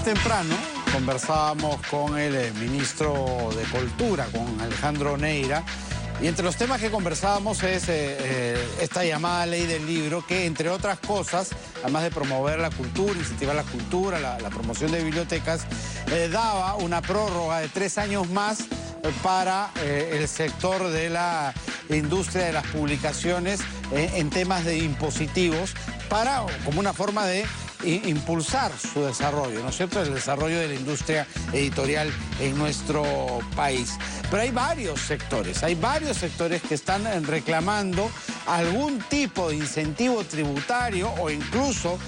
temprano conversábamos con el ministro de Cultura, con Alejandro Neira, y entre los temas que conversábamos es esta llamada ley del libro que, entre otras cosas, además de promover la cultura, incentivar la cultura, la promoción de bibliotecas, daba una prórroga de 3 años más para el sector de la industria de las publicaciones en temas de impositivos, como una forma de impulsar su desarrollo, ¿no es cierto?, el desarrollo de la industria editorial en nuestro país. Pero hay varios sectores que están reclamando algún tipo de incentivo tributario o incluso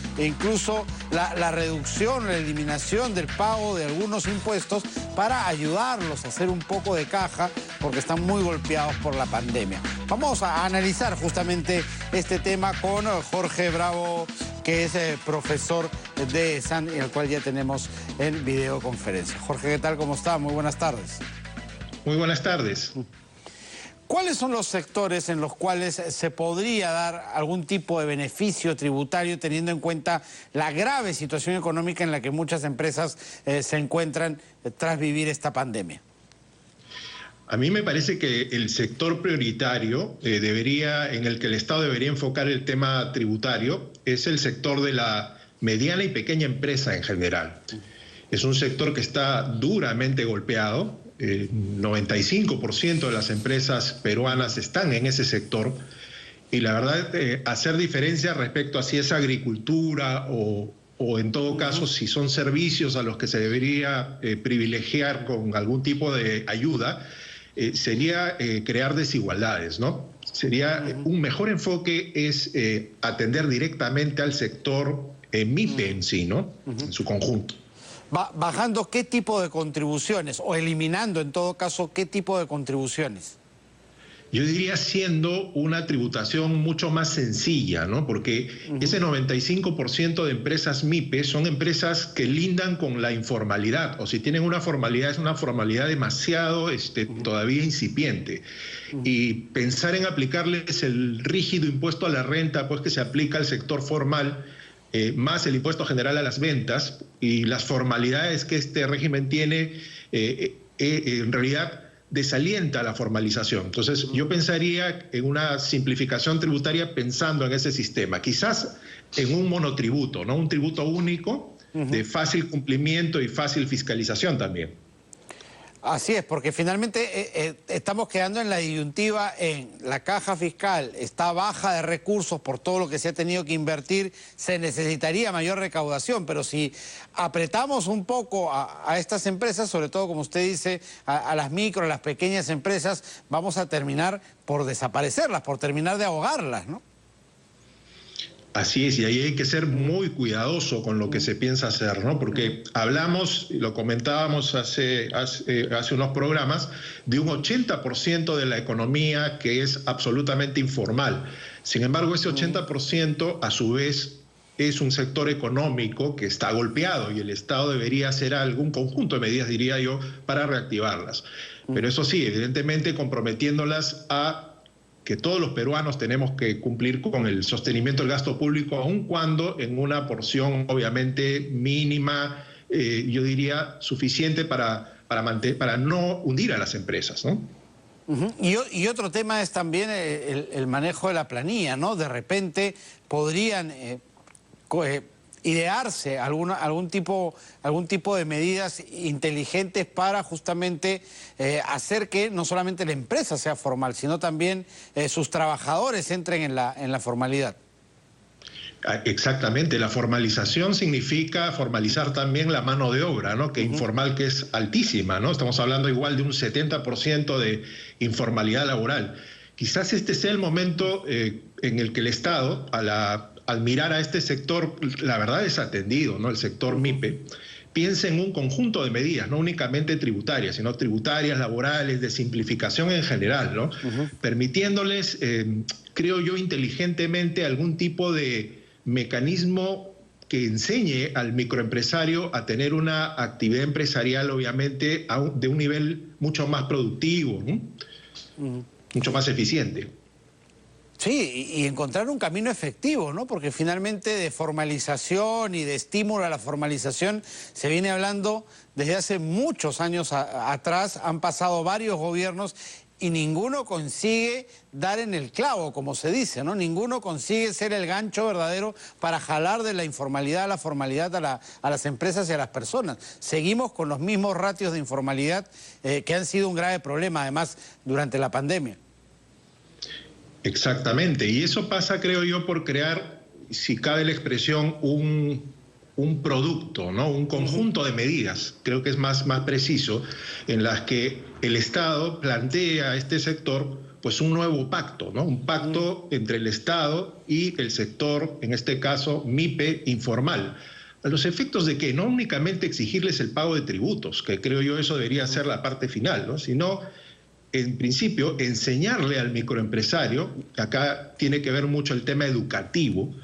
la reducción, la eliminación del pago de algunos impuestos para ayudarlos a hacer un poco de caja porque están muy golpeados por la pandemia. Vamos a analizar justamente este tema con Jorge Bravo, que es profesor de ESAN y al cual ya tenemos en videoconferencia. Jorge, ¿qué tal? ¿Cómo está? Muy buenas tardes. Muy buenas tardes. ¿Cuáles son los sectores en los cuales se podría dar algún tipo de beneficio tributario teniendo en cuenta la grave situación económica en la que muchas empresas se encuentran tras vivir esta pandemia? A mí me parece que el sector prioritario en el que el Estado debería enfocar el tema tributario es el sector de la mediana y pequeña empresa en general. Es un sector que está duramente golpeado. 95% de las empresas peruanas están en ese sector. Y la verdad, hacer diferencia respecto a si es agricultura o en todo caso si son servicios a los que se debería privilegiar con algún tipo de ayuda, sería crear desigualdades, ¿no? Sería un mejor enfoque es atender directamente al sector MIPE en sí, ¿no? En su conjunto. ¿Bajando qué tipo de contribuciones o eliminando en todo caso qué tipo de contribuciones? Yo diría siendo una tributación mucho más sencilla, ¿no? Porque ese 95% de empresas MIPE son empresas que lindan con la informalidad, o si tienen una formalidad, es una formalidad demasiado todavía incipiente. Y pensar en aplicarles el rígido impuesto a la renta, pues que se aplica al sector formal, más el impuesto general a las ventas y las formalidades que este régimen tiene, en realidad desalienta la formalización. Entonces, yo pensaría en una simplificación tributaria pensando en ese sistema, quizás en un monotributo, ¿no? Un tributo único de fácil cumplimiento y fácil fiscalización también. Así es, porque finalmente estamos quedando en la disyuntiva en la caja fiscal está baja de recursos por todo lo que se ha tenido que invertir, se necesitaría mayor recaudación, pero si apretamos un poco a estas empresas, sobre todo como usted dice, a las micro, a las pequeñas empresas, vamos a terminar por desaparecerlas, por terminar de ahogarlas, ¿no? Así es, y ahí hay que ser muy cuidadoso con lo que se piensa hacer, ¿no? Porque hablamos, y lo comentábamos hace unos programas, de un 80% de la economía que es absolutamente informal. Sin embargo, ese 80% a su vez es un sector económico que está golpeado y el Estado debería hacer algún conjunto de medidas, diría yo, para reactivarlas. Pero eso sí, evidentemente comprometiéndolas a que todos los peruanos tenemos que cumplir con el sostenimiento del gasto público, aun cuando en una porción obviamente mínima, yo diría suficiente para no hundir a las empresas, ¿no? Y otro tema es también el manejo de la planilla, ¿no? De repente podrían idearse algún tipo de medidas inteligentes para justamente hacer que no solamente la empresa sea formal, sino también sus trabajadores entren en la formalidad. Exactamente, la formalización significa formalizar también la mano de obra, ¿no? Que informal, que es altísima, ¿no? Estamos hablando igual de un 70% de informalidad laboral. Quizás este sea el momento en el que el Estado, al mirar a este sector, la verdad desatendido, ¿no? El sector MIPE, piensa en un conjunto de medidas, no únicamente tributarias, sino tributarias, laborales, de simplificación en general, ¿no? Permitiéndoles, creo yo, inteligentemente algún tipo de mecanismo que enseñe al microempresario a tener una actividad empresarial, obviamente, de un nivel mucho más productivo, ¿no? Mucho más eficiente. Sí, y encontrar un camino efectivo, ¿no? Porque finalmente de formalización y de estímulo a la formalización se viene hablando desde hace muchos años atrás. Han pasado varios gobiernos y ninguno consigue dar en el clavo, como se dice, ¿no? Ninguno consigue ser el gancho verdadero para jalar de la informalidad a la formalidad a las empresas y a las personas. Seguimos con los mismos ratios de informalidad que han sido un grave problema, además, durante la pandemia. Exactamente, y eso pasa, creo yo, por crear, si cabe la expresión, un producto, ¿no? Un conjunto de medidas, creo que es más preciso, en las que el Estado plantea a este sector pues un nuevo pacto, ¿no? Un pacto entre el Estado y el sector, en este caso MIPE informal. A los efectos de que no únicamente exigirles el pago de tributos, que creo yo eso debería ser la parte final, ¿no? Sino, en principio, enseñarle al microempresario, acá tiene que ver mucho el tema educativo,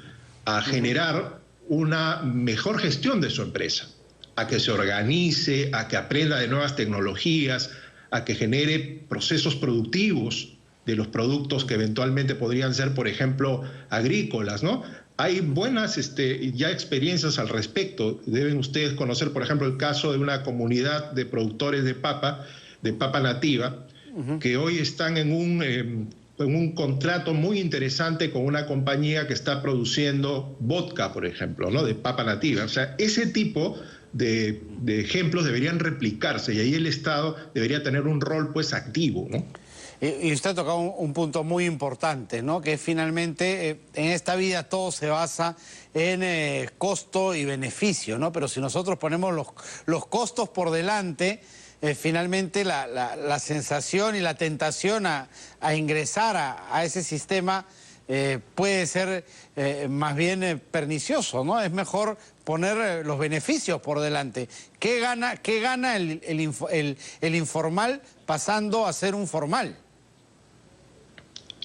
a generar una mejor gestión de su empresa, a que se organice, a que aprenda de nuevas tecnologías, a que genere procesos productivos de los productos que eventualmente podrían ser, por ejemplo, agrícolas, ¿no? Hay buenas ya experiencias al respecto. Deben ustedes conocer, por ejemplo, el caso de una comunidad de productores de papa nativa, que hoy están en un contrato muy interesante con una compañía que está produciendo vodka, por ejemplo, ¿no? De papa nativa. O sea, ese tipo de ejemplos deberían replicarse y ahí el Estado debería tener un rol pues activo, ¿no? Y usted ha tocado un punto muy importante, ¿no? Que finalmente en esta vida todo se basa en costo y beneficio, ¿no? Pero si nosotros ponemos los costos por delante, finalmente la sensación y la tentación a ingresar a ese sistema puede ser más bien pernicioso, ¿no? Es mejor poner los beneficios por delante. ¿Qué gana el informal pasando a ser un formal?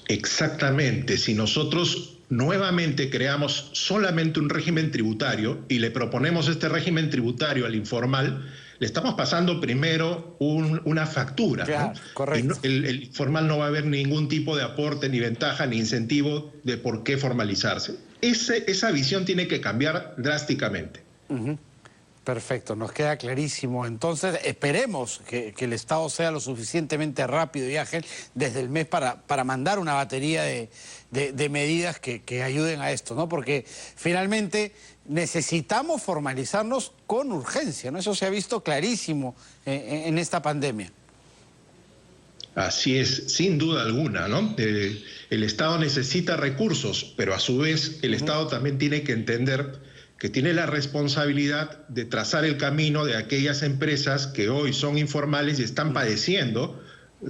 Exactamente. Si nosotros nuevamente creamos solamente un régimen tributario y le proponemos este régimen tributario al informal, le estamos pasando primero una factura, claro, ¿no? Correcto. Y el informal no va a ver ningún tipo de aporte, ni ventaja, ni incentivo de por qué formalizarse. Esa visión tiene que cambiar drásticamente. Perfecto, nos queda clarísimo. Entonces, esperemos que el Estado sea lo suficientemente rápido y ágil desde el mes para mandar una batería de medidas que ayuden a esto, ¿no? Porque finalmente necesitamos formalizarnos con urgencia, ¿no? Eso se ha visto clarísimo en esta pandemia. Así es, sin duda alguna, ¿no? El Estado necesita recursos, pero a su vez el Estado también tiene que entender que tiene la responsabilidad de trazar el camino de aquellas empresas que hoy son informales y están padeciendo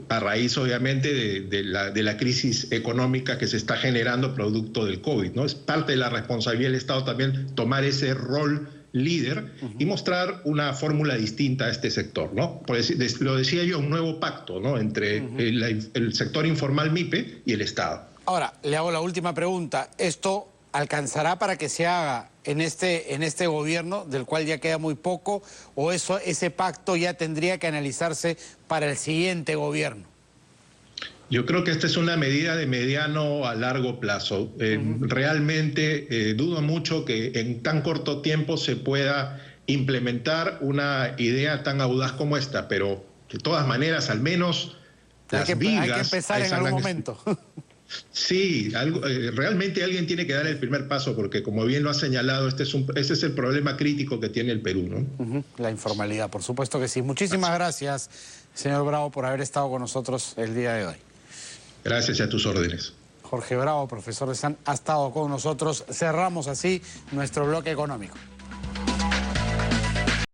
a raíz, obviamente, de la crisis económica que se está generando producto del COVID, ¿no? Es parte de la responsabilidad del Estado también tomar ese rol líder y mostrar una fórmula distinta a este sector, ¿no? Lo decía yo, un nuevo pacto, ¿no? Entre el sector informal MIPE y el Estado. Ahora, le hago la última pregunta. ¿Esto alcanzará para que se haga en este gobierno, del cual ya queda muy poco, o ese pacto ya tendría que analizarse para el siguiente gobierno? Yo creo que esta es una medida de mediano a largo plazo. Realmente dudo mucho que en tan corto tiempo se pueda implementar una idea tan audaz como esta, pero de todas maneras, al menos las vigas... Hay que empezar en algún momento. Sí, realmente alguien tiene que dar el primer paso porque, como bien lo ha señalado, ese es el problema crítico que tiene el Perú, ¿no? La informalidad, por supuesto que sí. Muchísimas gracias, señor Bravo, por haber estado con nosotros el día de hoy. Gracias y a tus órdenes. Jorge Bravo, profesor de SAN, ha estado con nosotros. Cerramos así nuestro bloque económico.